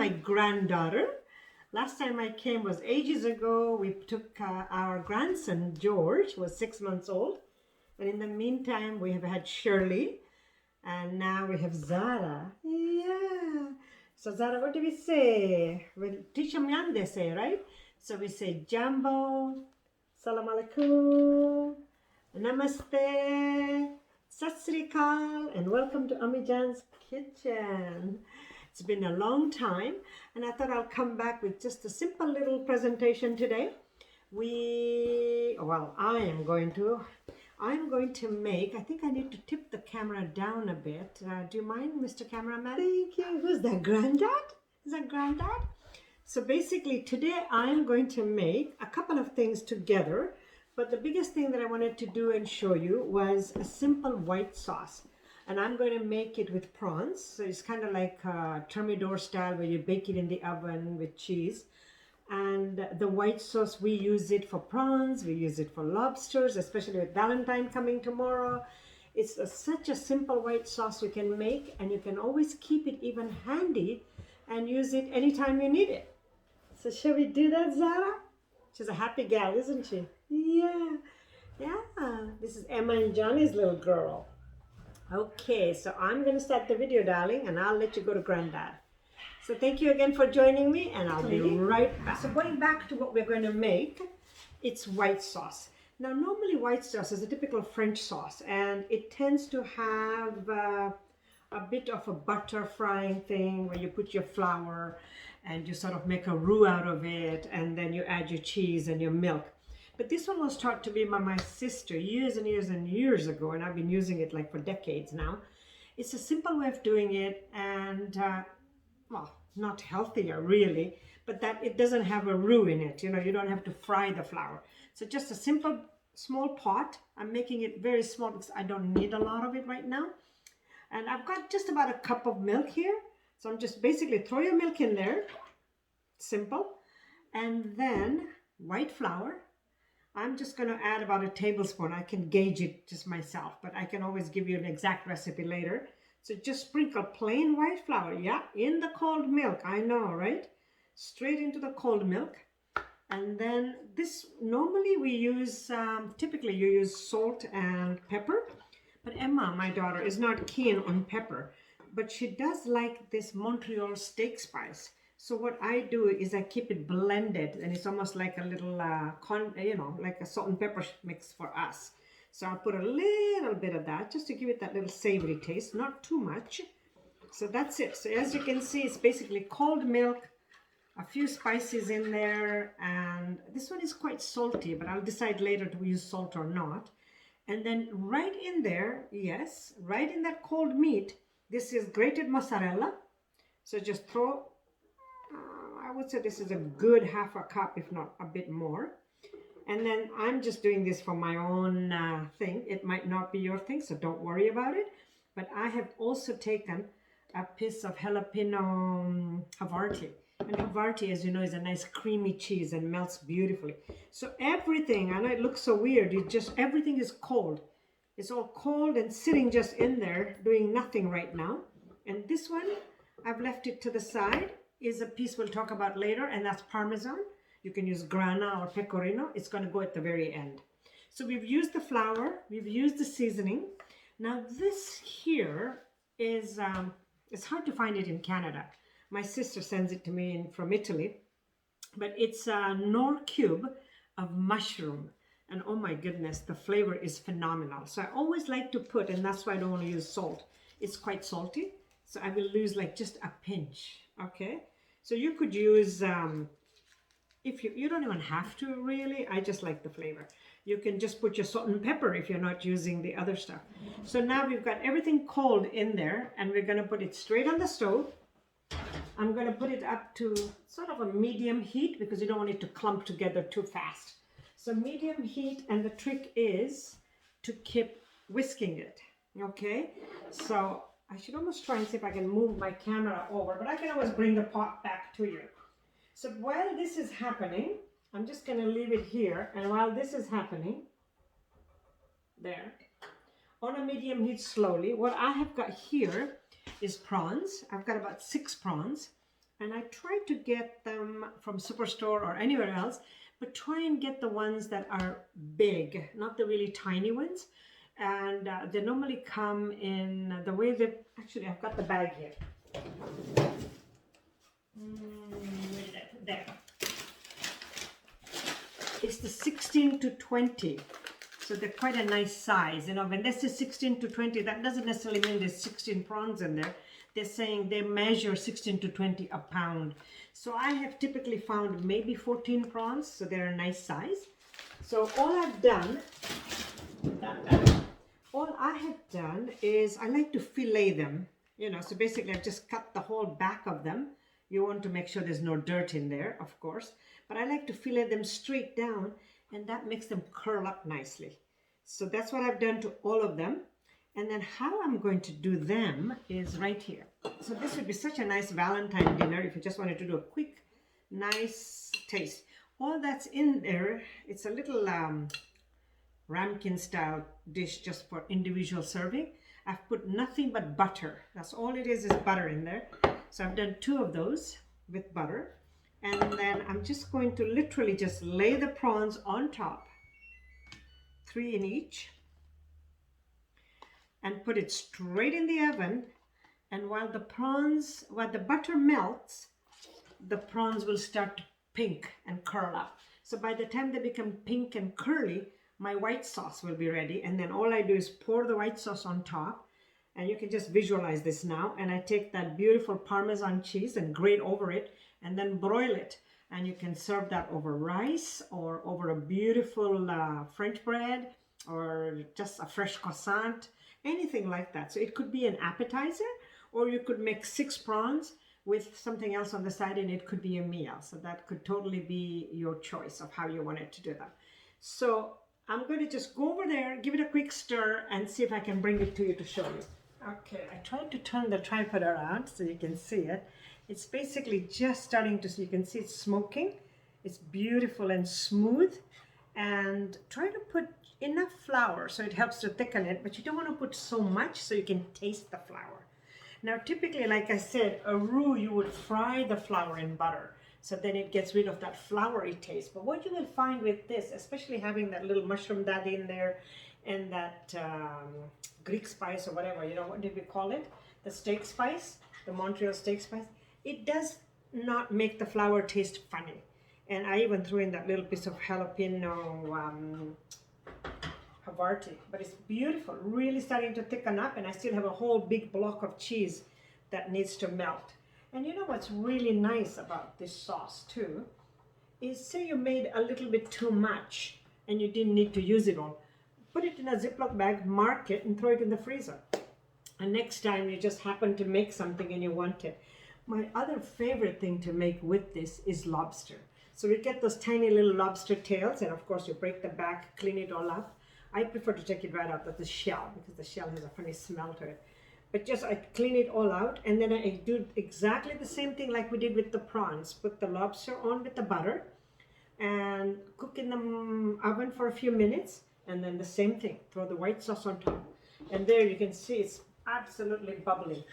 my granddaughter. Last time I came was ages ago. We took our grandson, George, was 6 months old. And in the meantime, we have had Shirley. And now we have Zara. Yeah. So Zara, what do we say? Well, teach them yan they say, right? So we say Jambo, Salam Alaikum, Namaste, Sat Sri Akal, and welcome to Ammi Jaan's kitchen. It's been a long time, and I thought I'll come back with just a simple little presentation today. I'm going to make, I think I need to tip the camera down a bit. Do you mind, Mr. Cameraman? Thank you. Who's that, Granddad? Is that Granddad? So basically today I'm going to make a couple of things together, but the biggest thing that I wanted to do and show you was a simple white sauce. And I'm going to make it with prawns. So it's kind of like thermidor style where you bake it in the oven with cheese. And the white sauce, we use it for prawns, we use it for lobsters, especially with Valentine coming tomorrow. It's such a simple white sauce you can make, and you can always keep it even handy and use it anytime you need it. So shall we do that, Zara? She's a happy gal, isn't she? Yeah. This is Emma and Johnny's little girl. Okay, so I'm going to start the video, darling, and I'll let you go to Granddad. So thank you again for joining me, and I'll be right back. So going back to what we're going to make, it's white sauce. Now normally white sauce is a typical French sauce, and it tends to have a bit of a butter frying thing where you put your flour and you sort of make a roux out of it, and then you add your cheese and your milk. But this one was taught to me by my sister years and years and years ago, and I've been using it like for decades now. It's a simple way of doing it, and well, not healthier really, but that it doesn't have a roux in it. You know, you don't have to fry the flour. So just a simple small pot. I'm making it very small because I don't need a lot of it right now. And I've got just about a cup of milk here. So I'm just basically throw your milk in there. Simple. And then white flour. I'm just going to add about a tablespoon. I can gauge it just myself, but I can always give you an exact recipe later. So just sprinkle plain white flour, yeah, in the cold milk. I know, right? Straight into the cold milk. And then this, normally we use, typically you use salt and pepper. But Emma, my daughter, is not keen on pepper. But she does like this Montreal steak spice. So what I do is I keep it blended, and it's almost like a little, like a salt and pepper mix for us. So I'll put a little bit of that just to give it that little savory taste, not too much. So that's it. So as you can see, it's basically cold milk, a few spices in there, and this one is quite salty, but I'll decide later to use salt or not. And then right in there, yes, right in that cold meat, this is grated mozzarella. So just throw, I would say this is a good half a cup, if not a bit more. And then I'm just doing this for my own thing. It might not be your thing, so don't worry about it. But I have also taken a piece of jalapeno Havarti. And Havarti, as you know, is a nice creamy cheese and melts beautifully. So everything, I know it looks so weird, everything is cold. It's all cold and sitting just in there, doing nothing right now. And this one, I've left it to the side, is a piece we'll talk about later, and that's Parmesan. You can use grana or pecorino. It's going to go at the very end. So we've used the flour. We've used the seasoning. Now this here is, it's hard to find it in Canada. My sister sends it to me from Italy. But it's a Knorr cube of mushroom. And oh my goodness, the flavor is phenomenal. So I always like to put, and that's why I don't want to use salt. It's quite salty. So I will use like just a pinch. Okay. So you could use... if you don't even have to really, I just like the flavor. You can just put your salt and pepper if you're not using the other stuff. So now we've got everything cold in there, and we're going to put it straight on the stove. I'm going to put it up to sort of a medium heat because you don't want it to clump together too fast. So medium heat, and the trick is to keep whisking it. Okay, so I should almost try and see if I can move my camera over, but I can always bring the pot back to you. So while this is happening, I'm just going to leave it here. And while this is happening, there, on a medium heat slowly, what I have got here is prawns. I've got about 6 prawns. And I try to get them from Superstore or anywhere else, but try and get the ones that are big, not the really tiny ones. And they normally come in the way they, actually I've got the bag here. Where did I put there? It's the 16 to 20. So they're quite a nice size. You know, when this is 16 to 20, that doesn't necessarily mean there's 16 prawns in there. They're saying they measure 16 to 20 a pound. So I have typically found maybe 14 prawns, so they're a nice size. So all I've done, is I like to fillet them, you know, so basically I've just cut the whole back of them. You want to make sure there's no dirt in there, of course, but I like to fillet them straight down, and that makes them curl up nicely. So that's what I've done to all of them. And then how I'm going to do them is right here. So this would be such a nice Valentine dinner if you just wanted to do a quick, nice taste. All that's in there, it's a little ramekin style dish just for individual serving. I've put nothing but butter. That's all it is butter in there. So I've done 2 of those with butter. And then I'm just going to literally just lay the prawns on top, 3 in each, and put it straight in the oven. And while the butter melts, the prawns will start to pink and curl up. So by the time they become pink and curly, my white sauce will be ready. And then all I do is pour the white sauce on top. And you can just visualize this now. And I take that beautiful Parmesan cheese and grate over it and then broil it. And you can serve that over rice or over a beautiful French bread or just a fresh croissant, anything like that. So it could be an appetizer, or you could make 6 prawns with something else on the side, and it could be a meal. So that could totally be your choice of how you wanted to do that. So I'm going to just go over there, give it a quick stir, and see if I can bring it to you to show you. Okay, I tried to turn the tripod around so you can see it. It's basically just starting to, you can see it's smoking. It's beautiful and smooth. And try to put enough flour so it helps to thicken it, but you don't want to put so much so you can taste the flour. Now typically, like I said, a roux, you would fry the flour in butter, so then it gets rid of that floury taste. But what you will find with this, especially having that little mushroom daddy in there and that Greek spice or whatever, you know, what did we call it? The steak spice, the Montreal steak spice. It does not make the flour taste funny. And I even threw in that little piece of jalapeno Havarti, but it's beautiful, really starting to thicken up, and I still have a whole big block of cheese that needs to melt. And you know what's really nice about this sauce too, is say you made a little bit too much and you didn't need to use it all. Put it in a Ziploc bag, mark it, and throw it in the freezer. And next time you just happen to make something and you want it. My other favorite thing to make with this is lobster. So we get those tiny little lobster tails, and of course you break the back, clean it all up. I prefer to take it right out of the shell because the shell has a funny smell to it. But just I clean it all out, and then I do exactly the same thing like we did with the prawns. Put the lobster on with the butter and cook in the oven for a few minutes, and then the same thing, throw the white sauce on top. And there you can see it's absolutely bubbling.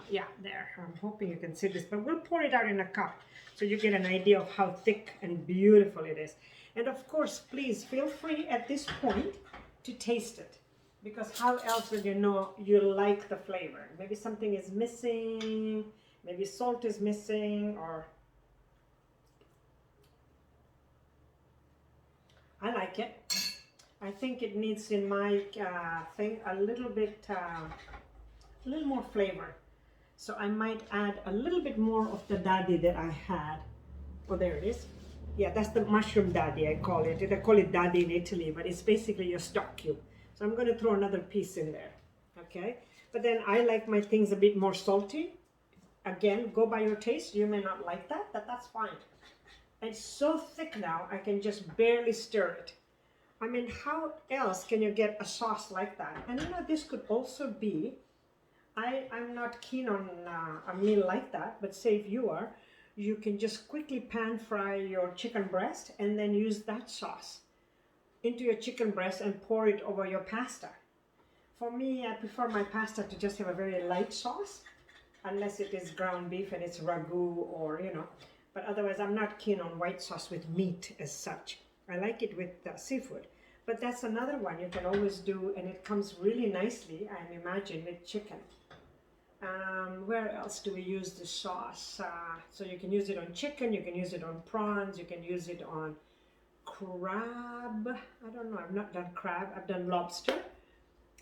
Yeah, there. I'm hoping you can see this, but we'll pour it out in a cup so you get an idea of how thick and beautiful it is. And of course, please feel free at this point to taste it, because how else will you know you like the flavor? Maybe something is missing, maybe salt is missing, or I like it. I think it needs, in my thing, a little more flavor. So I might add a little bit more of the daddy that I had. Oh, there it is. Yeah, that's the mushroom daddy, I call it. They call it daddy in Italy, but it's basically your stock cube. So I'm going to throw another piece in there, okay? But then I like my things a bit more salty. Again, go by your taste. You may not like that, but that's fine. It's so thick now, I can just barely stir it. I mean, how else can you get a sauce like that? And you know, this could also be, I'm not keen on a meal like that, but say if you are, you can just quickly pan fry your chicken breast and then use that sauce into your chicken breast and pour it over your pasta. For me, I prefer my pasta to just have a very light sauce. unless it is ground beef and it's ragu or, you know. But otherwise, I'm not keen on white sauce with meat as such. I like it with seafood. But that's another one you can always do, and it comes really nicely, I imagine, with chicken. Where else do we use the sauce? So you can use it on chicken, you can use it on prawns, you can use it on crab. I don't know, I've not done crab, I've done lobster.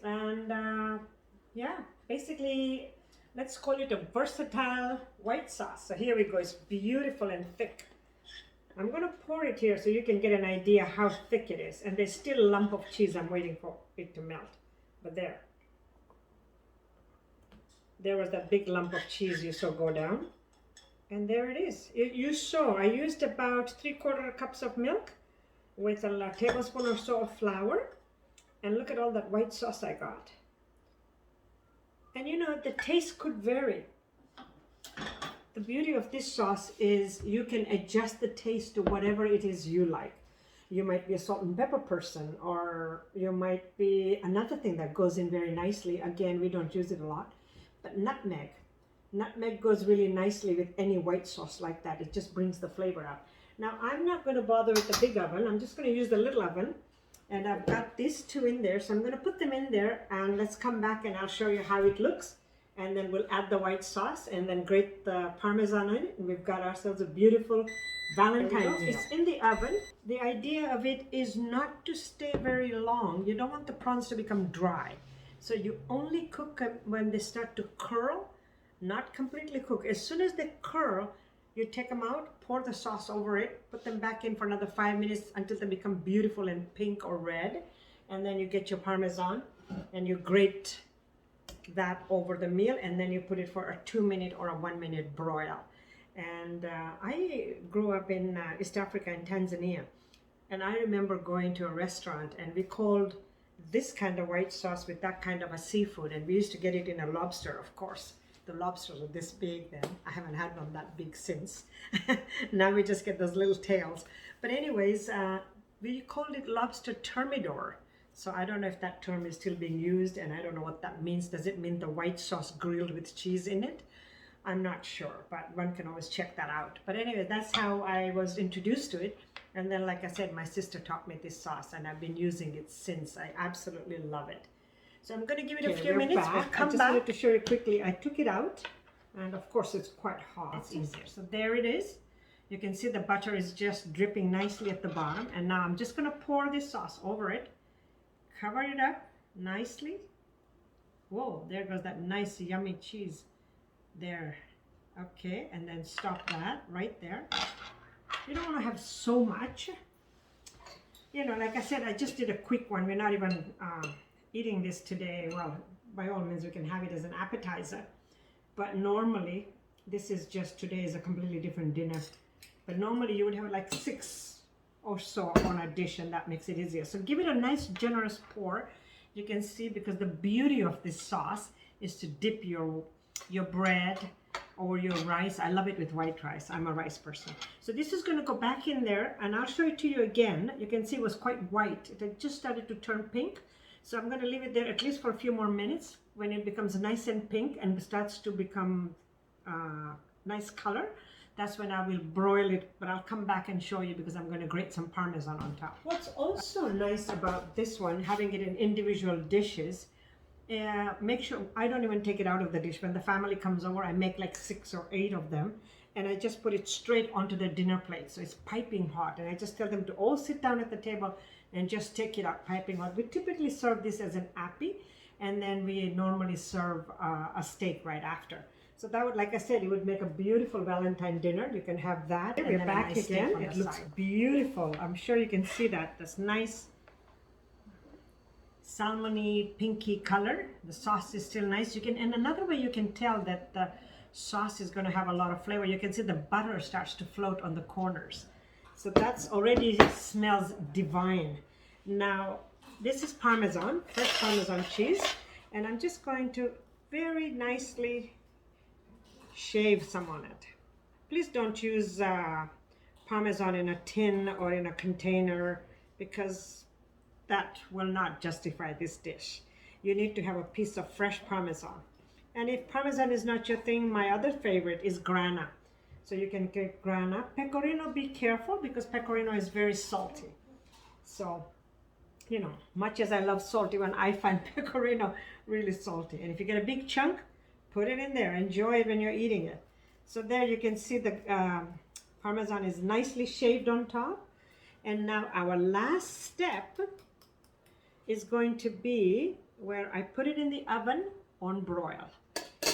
And yeah, basically, let's call it a versatile white sauce. So here we go, it's beautiful and thick. I'm gonna pour it here so you can get an idea how thick it is. And there's still a lump of cheese I'm waiting for it to melt. But there was that big lump of cheese you saw go down. And there it is. You saw, I used about 3/4 cups of milk with a tablespoon or so of flour. And look at all that white sauce I got. And you know, the taste could vary. The beauty of this sauce is you can adjust the taste to whatever it is you like. You might be a salt and pepper person, or you might be another thing that goes in very nicely. Again, we don't use it a lot, but nutmeg. Nutmeg goes really nicely with any white sauce like that. It just brings the flavor out. Now, I'm not going to bother with the big oven. I'm just going to use the little oven. And I've got these two in there, so I'm going to put them in there, and let's come back and I'll show you how it looks. And then we'll add the white sauce and then grate the Parmesan on it. And we've got ourselves a beautiful Valentine's meal. It's in the oven. The idea of it is not to stay very long. You don't want the prawns to become dry. So you only cook them when they start to curl, not completely cook. As soon as they curl, you take them out, pour the sauce over it, put them back in for another 5 minutes until they become beautiful and pink or red. And then you get your Parmesan and you grate that over the meal, and then you put it for a 2-minute or a 1-minute broil. And I grew up in East Africa in Tanzania, and I remember going to a restaurant and we called this kind of white sauce with that kind of a seafood, and we used to get it in a lobster, of course. The lobsters are this big then. I haven't had one that big since. Now we just get those little tails. But anyways, we called it lobster thermidor. So I don't know if that term is still being used, and I don't know what that means. Does it mean the white sauce grilled with cheese in it? I'm not sure, but one can always check that out. But anyway, that's how I was introduced to it. And then, like I said, my sister taught me this sauce, and I've been using it since. I absolutely love it. So I'm going to give it a few minutes. We'll come back. I just wanted to show you quickly. I took it out, and of course it's quite hot. It's easier. So there it is. You can see the butter is just dripping nicely at the bottom. And now I'm just going to pour this sauce over it. Cover it up nicely. Whoa, there goes that nice yummy cheese there. Okay, and then stop that right there. You don't want to have so much. You know, like I said, I just did a quick one. We're not even eating this today. Well, by all means, we can have it as an appetizer. But normally, this is just, today is a completely different dinner. But normally you would have like 6 or so on a dish, and that makes it easier. So give it a nice generous pour. You can see, because the beauty of this sauce is to dip your bread or your rice. I love it with white rice. I'm a rice person. So this is going to go back in there, and I'll show it to you again. You can see it was quite white. It had just started to turn pink. So I'm going to leave it there at least for a few more minutes. When it becomes nice and pink and starts to become nice color, that's when I will broil it, but I'll come back and show you because I'm going to grate some Parmesan on top. What's also nice about this one, having it in individual dishes, make sure I don't even take it out of the dish. When the family comes over, I make like 6 or 8 of them, and I just put it straight onto the dinner plate. So it's piping hot, and I just tell them to all sit down at the table and just take it out piping hot. We typically serve this as an Ammi, and then we normally serve a steak right after. So that would, like I said, it would make a beautiful Valentine dinner. You can have that. We're back again. It looks beautiful. I'm sure you can see that. This nice salmony pinky color. The sauce is still nice. You can, and another way you can tell that the sauce is going to have a lot of flavor, you can see the butter starts to float on the corners. So that's already smells divine. Now, this is Parmesan, fresh Parmesan cheese, and I'm just going to very nicely shave some on it. Please don't use Parmesan in a tin or in a container, because that will not justify this dish. You need to have a piece of fresh Parmesan. And if Parmesan is not your thing, my other favorite is grana. So you can get grana. Pecorino, be careful because pecorino is very salty. So, you know, much as I love salty one, I find pecorino really salty. And if you get a big chunk, put it in there. Enjoy it when you're eating it. So there you can see the Parmesan is nicely shaved on top. And now our last step is going to be where I put it in the oven on broil.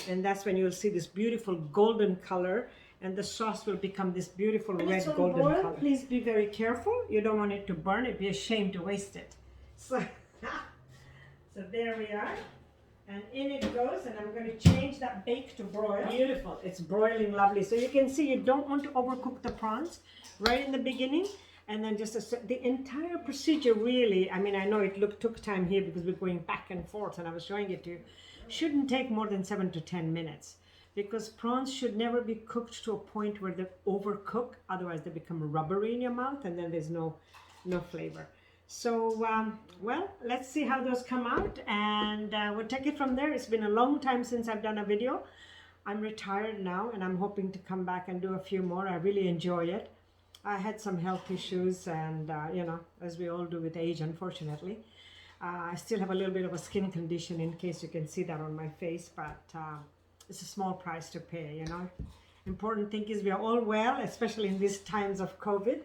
And that's when you'll see this beautiful golden color, and the sauce will become this beautiful red golden color. Please be very careful. You don't want it to burn. It'd be a shame to waste it. So, so there we are. And in it goes, and I'm going to change that bake to broil. Beautiful. It's broiling lovely. So you can see you don't want to overcook the prawns right in the beginning. And then just the entire procedure really, I mean, I know it took time here because we're going back and forth and I was showing it to you, shouldn't take more than 7 to 10 minutes because prawns should never be cooked to a point where they overcook. Otherwise they become rubbery in your mouth and then there's no flavor. So, well, let's see how those come out and we'll take it from there. It's been a long time since I've done a video. I'm retired now and I'm hoping to come back and do a few more. I really enjoy it. I had some health issues and, you know, as we all do with age, unfortunately. I still have a little bit of a skin condition in case you can see that on my face, but it's a small price to pay, you know. Important thing is we are all well, especially in these times of COVID,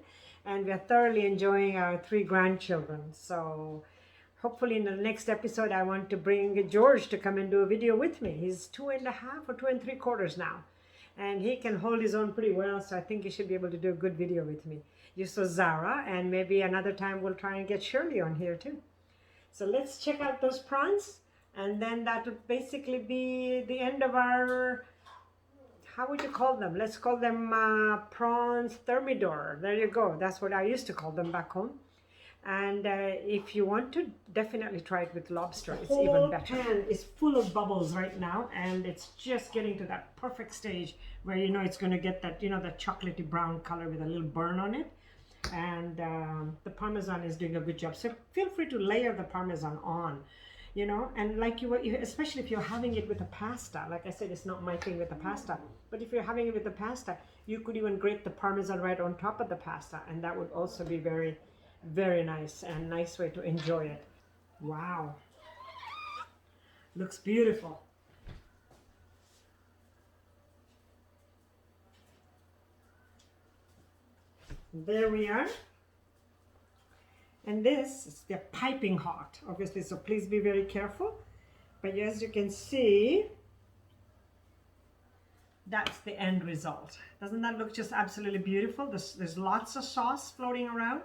and we are thoroughly enjoying our 3 grandchildren. So hopefully in the next episode, I want to bring George to come and do a video with me. He's 2.5 or 2 3/4 now. And he can hold his own pretty well, so I think he should be able to do a good video with me. You saw Zara, and maybe another time we'll try and get Shirley on here too. So let's check out those prawns, and then that would basically be the end of our, how would you call them? Let's call them prawns thermidor. There you go. That's what I used to call them back home. And if you want to, definitely try it with lobster. It's even better. The whole pan is full of bubbles right now, and it's just getting to that perfect stage where you know it's going to get that, you know, that chocolatey brown color with a little burn on it. And the Parmesan is doing a good job. So feel free to layer the Parmesan on, you know, and like especially if you're having it with a pasta. Like I said, it's not my thing with the pasta, but if you're having it with the pasta, you could even grate the Parmesan right on top of the pasta, and that would also be very, very nice and nice way to enjoy it. Wow, looks beautiful. There we are. And this is the piping hot, obviously, so please be very careful. But as you can see, that's the end result. Doesn't that look just absolutely beautiful? There's lots of sauce floating around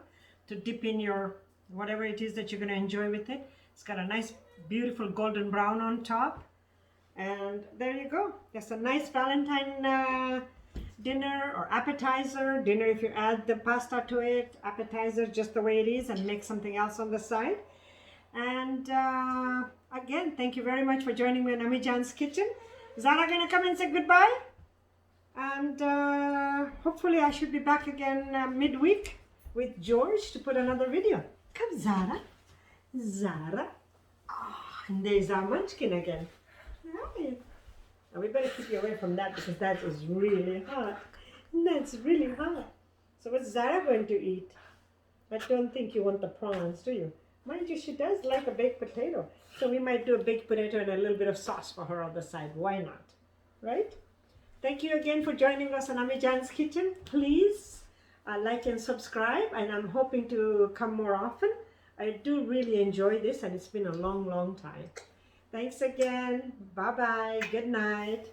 to dip in your whatever it is that you're going to enjoy with it. It's got a nice beautiful golden brown on top, and there you go. That's a nice Valentine dinner or appetizer. Dinner if you add the pasta to it, appetizer just the way it is and make something else on the side. And again, thank you very much for joining me in Ammi Jaan's kitchen. Zara gonna come and say goodbye, and hopefully I should be back again midweek with George to put another video. Come, Zara. Zara. Oh, and there's our munchkin again. Hi. Now we better keep you away from that because that is really hot. That's really hot. So what's Zara going to eat? I don't think you want the prawns, do you? Mind you, she does like a baked potato. So we might do a baked potato and a little bit of sauce for her on the side. Why not? Right? Thank you again for joining us on Ammi Jaan's kitchen. Please like and subscribe, and I'm hoping to come more often. I do really enjoy this, and it's been a long, long time. Thanks again. Bye-bye. Good night.